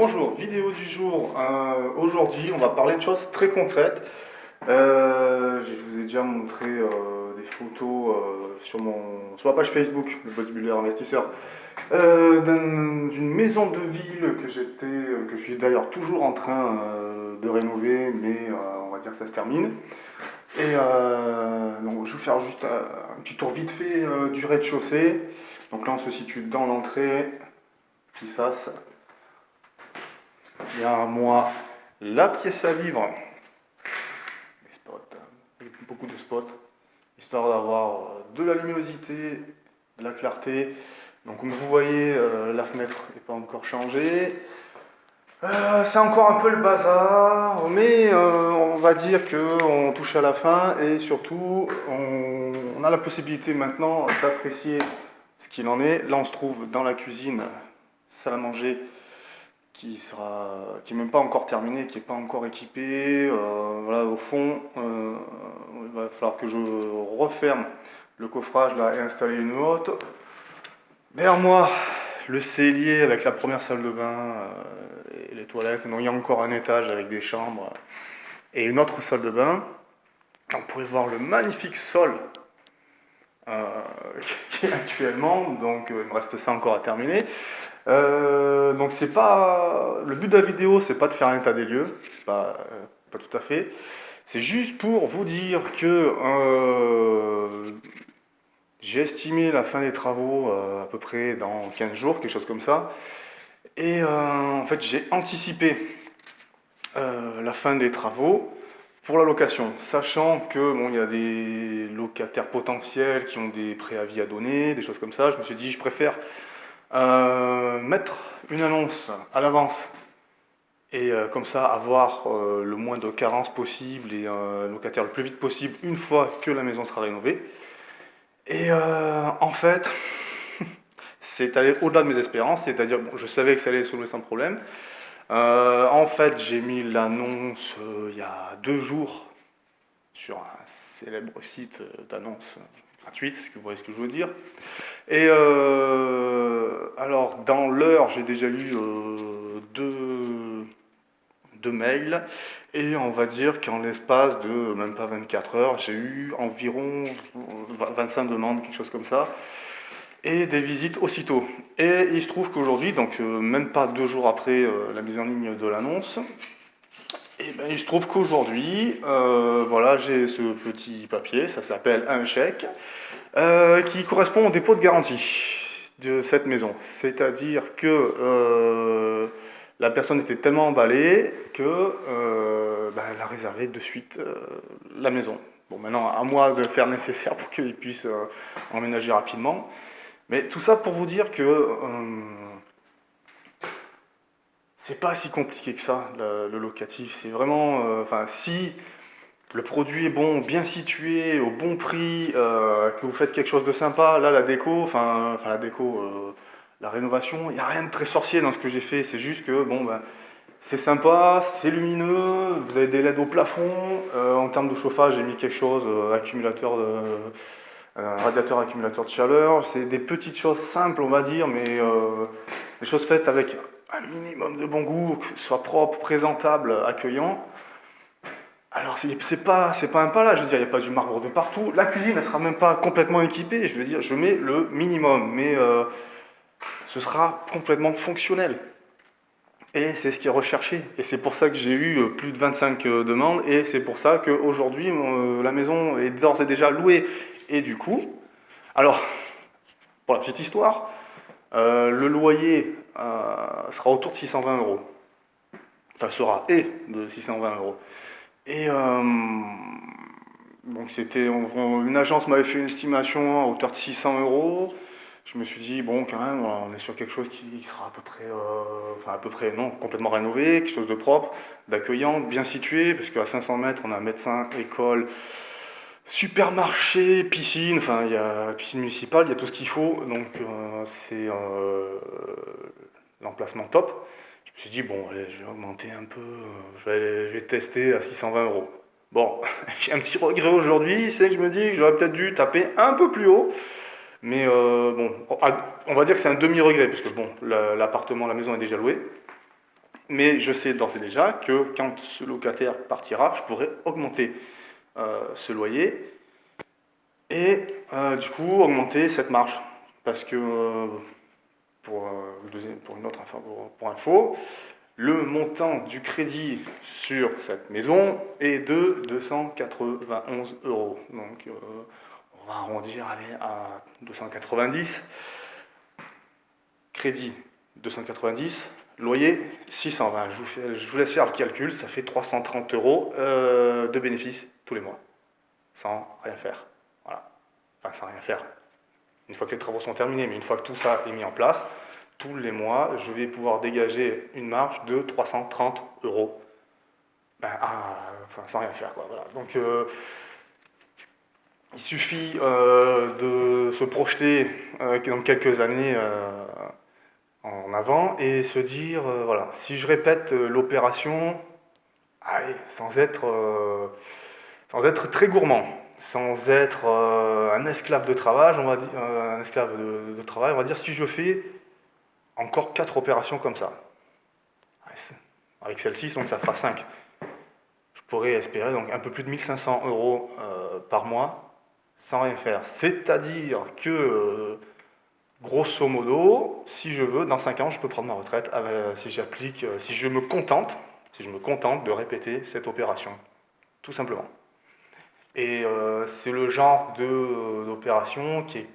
Bonjour, vidéo du jour. Aujourd'hui, on va parler de choses très concrètes. Je vous ai déjà montré des photos sur ma page Facebook, le Bodybuilder Investisseur, d'une maison de ville que je suis d'ailleurs toujours en train de rénover, mais on va dire que ça se termine. Et donc, je vais vous faire juste un petit tour vite fait du rez-de-chaussée. Donc là, on se situe dans l'entrée, petit sas. Derrière moi, la pièce à vivre, des spots, beaucoup de spots, histoire d'avoir de la luminosité, de la clarté. Donc comme vous voyez, la fenêtre n'est pas encore changée. C'est encore un peu le bazar, mais on va dire qu'on touche à la fin et surtout on a la possibilité maintenant d'apprécier ce qu'il en est. Là on se trouve dans la cuisine, salle à manger, qui est même pas encore terminé, qui n'est pas encore équipé. Voilà, au fond, il va falloir que je referme le coffrage là et installer une autre. Derrière moi, le cellier avec la première salle de bain et les toilettes. Donc il y a encore un étage avec des chambres et une autre salle de bain. On pourrait voir le magnifique sol euh, qui est actuellement. Donc il me reste ça encore à terminer. Donc c'est pas le but de la vidéo, c'est pas de faire un état des lieux, pas tout à fait. C'est juste pour vous dire que j'ai estimé la fin des travaux à peu près dans 15 jours, quelque chose comme ça. Et en fait j'ai anticipé la fin des travaux pour la location, sachant que bon, il y a des locataires potentiels qui ont des préavis à donner, des choses comme ça. Je me suis dit je préfère mettre une annonce à l'avance et comme ça avoir le moins de carences possible et locataire le plus vite possible une fois que la maison sera rénovée. Et en fait, c'est allé au-delà de mes espérances, c'est-à-dire bon, je savais que ça allait soulever sans problème. En fait, j'ai mis l'annonce il y a 2 jours sur un célèbre site d'annonce gratuite, si vous voyez ce que je veux dire. Et alors, dans l'heure, j'ai déjà eu deux mails. Et on va dire qu'en l'espace de même pas 24 heures, j'ai eu environ 25 demandes, quelque chose comme ça. Et des visites aussitôt. Et il se trouve qu'aujourd'hui, donc même pas 2 jours après la mise en ligne de l'annonce, et ben, il se trouve qu'aujourd'hui, voilà, j'ai ce petit papier, ça s'appelle un chèque, qui correspond au dépôt de garantie de cette maison. C'est-à-dire que la personne était tellement emballée que ben, elle a réservé de suite la maison. Bon, maintenant, à moi de faire le nécessaire pour qu'il puisse emménager rapidement. Mais tout ça pour vous dire que c'est pas si compliqué que ça, le locatif. C'est vraiment, enfin, si le produit est bon, bien situé, au bon prix, que vous faites quelque chose de sympa, là, la déco, la rénovation, il n'y a rien de très sorcier dans ce que j'ai fait. C'est juste que, bon, ben, c'est sympa, c'est lumineux, vous avez des LED au plafond. En termes de chauffage, j'ai mis quelque chose, radiateur accumulateur de chaleur. C'est des petites choses simples, on va dire, mais des choses faites avec un minimum de bon goût, que ce soit propre, présentable, accueillant. Alors, c'est pas un palace, je veux dire, il n'y a pas du marbre de partout. La cuisine, elle sera même pas complètement équipée, je veux dire, je mets le minimum, mais ce sera complètement fonctionnel. Et c'est ce qui est recherché. Et c'est pour ça que j'ai eu plus de 25 demandes, et c'est pour ça qu'aujourd'hui, la maison est d'ores et déjà louée. Et du coup, alors, pour la petite histoire, le loyer sera autour de 620 euros. Enfin, sera de 620 euros. Et donc une agence m'avait fait une estimation à hauteur de 600 euros. Je me suis dit, bon, quand même, on est sur quelque chose qui sera à peu près, non, complètement rénové, quelque chose de propre, d'accueillant, bien situé, parce qu'à 500 mètres, on a un médecin, école, supermarché, piscine, enfin, il y a piscine municipale, il y a tout ce qu'il faut, donc c'est l'emplacement top. Je me suis dit, bon, allez, je vais augmenter un peu, je vais tester à 620 euros. Bon, j'ai un petit regret aujourd'hui, c'est que je me dis que j'aurais peut-être dû taper un peu plus haut, mais bon, on va dire que c'est un demi-regret, parce que bon, l'appartement, la maison est déjà louée, mais je sais d'ores et déjà que quand ce locataire partira, je pourrai augmenter ce loyer et du coup augmenter cette marge. Parce que, pour une autre info, le montant du crédit sur cette maison est de 291 euros. Donc on va arrondir à 290. Crédit 290, loyer 620. Je vous laisse faire le calcul, ça fait 330 euros de bénéfices tous les mois, sans rien faire. Voilà. Enfin, sans rien faire. Une fois que les travaux sont terminés, mais une fois que tout ça est mis en place, tous les mois, je vais pouvoir dégager une marge de 330 euros. Sans rien faire, quoi. Voilà. Donc, il suffit de se projeter dans quelques années en avant et se dire, voilà, si je répète l'opération, sans être très gourmand, sans être un esclave de travail, on va dire, on va dire, si je fais encore 4 opérations comme ça, avec celle-ci, donc ça fera 5. Je pourrais espérer donc un peu plus de 1500 euros par mois sans rien faire. C'est-à-dire que, grosso modo, si je veux, dans 5 ans, je peux prendre ma retraite si je me contente de répéter cette opération, tout simplement. Et c'est le genre d'opération qui est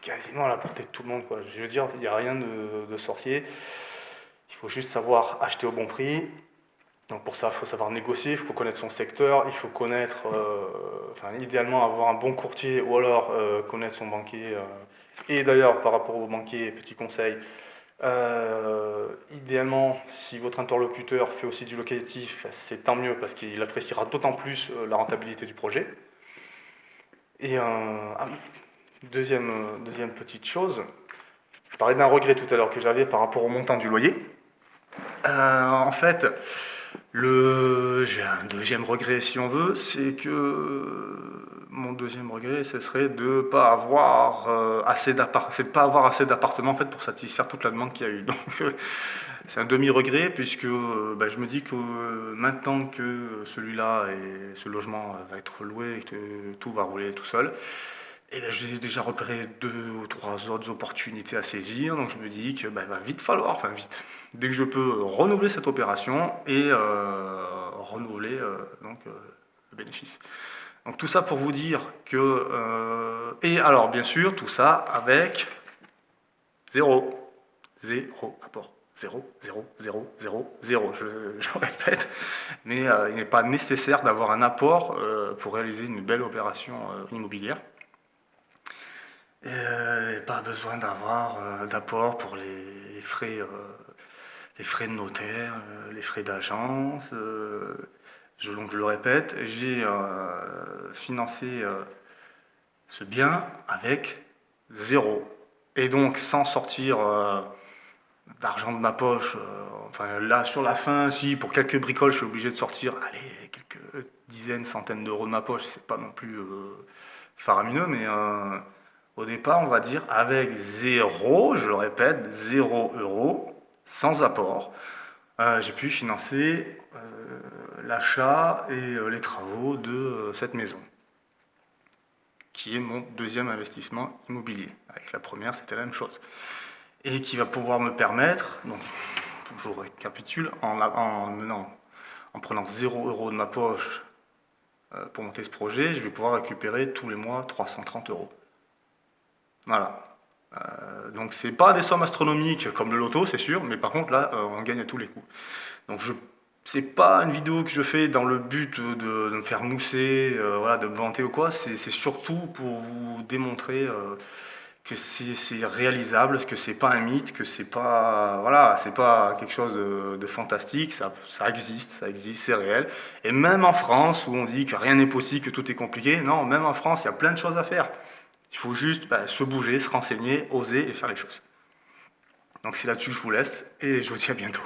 quasiment à la portée de tout le monde, quoi. Je veux dire, il n'y a rien de sorcier. Il faut juste savoir acheter au bon prix. Donc pour ça, il faut savoir négocier, il faut connaître son secteur, il faut connaître, idéalement avoir un bon courtier ou alors connaître son banquier. Et d'ailleurs, par rapport au banquier, petit conseil, idéalement, si votre interlocuteur fait aussi du locatif, c'est tant mieux parce qu'il appréciera d'autant plus la rentabilité du projet. Et deuxième petite chose, je parlais d'un regret tout à l'heure que j'avais par rapport au montant du loyer. En fait, j'ai un deuxième regret si on veut, c'est que mon deuxième regret, ce serait de ne pas avoir assez d'appartements en fait, pour satisfaire toute la demande qu'il y a eu. Donc c'est un demi-regret puisque je me dis que maintenant que celui-là et ce logement va être loué et que tout va rouler tout seul, et j'ai déjà repéré 2 ou 3 autres opportunités à saisir, donc je me dis que va vite falloir, dès que je peux renouveler cette opération et renouveler le bénéfice. Donc tout ça pour vous dire que... et alors bien sûr, tout ça avec zéro apport. 0, 0, 0, 0, 0, je répète, mais il n'est pas nécessaire d'avoir un apport pour réaliser une belle opération immobilière. Pas besoin d'avoir d'apport pour les frais de notaire, les frais d'agence. Donc je le répète, j'ai financé ce bien avec 0. Et donc sans sortir d'argent de ma poche, là sur la fin, si pour quelques bricoles je suis obligé de sortir, quelques dizaines, centaines d'euros de ma poche, c'est pas non plus faramineux, mais au départ, on va dire avec 0, je le répète, 0 euros, sans apport, j'ai pu financer l'achat et les travaux de cette maison, qui est mon deuxième investissement immobilier. Avec la première, c'était la même chose. Et qui va pouvoir me permettre, donc je récapitule, en prenant 0 euros de ma poche pour monter ce projet, je vais pouvoir récupérer tous les mois 330 euros. Voilà. Donc c'est pas des sommes astronomiques comme le loto, c'est sûr, mais par contre là, on gagne à tous les coups. Donc c'est pas une vidéo que je fais dans le but de me faire mousser, de me vanter ou quoi, c'est surtout pour vous démontrer que c'est réalisable, que c'est pas un mythe, que c'est pas quelque chose de fantastique, ça existe, c'est réel. Et même en France, où on dit que rien n'est possible, que tout est compliqué, non, même en France, il y a plein de choses à faire. Il faut juste se bouger, se renseigner, oser et faire les choses. Donc c'est là-dessus que je vous laisse et je vous dis à bientôt.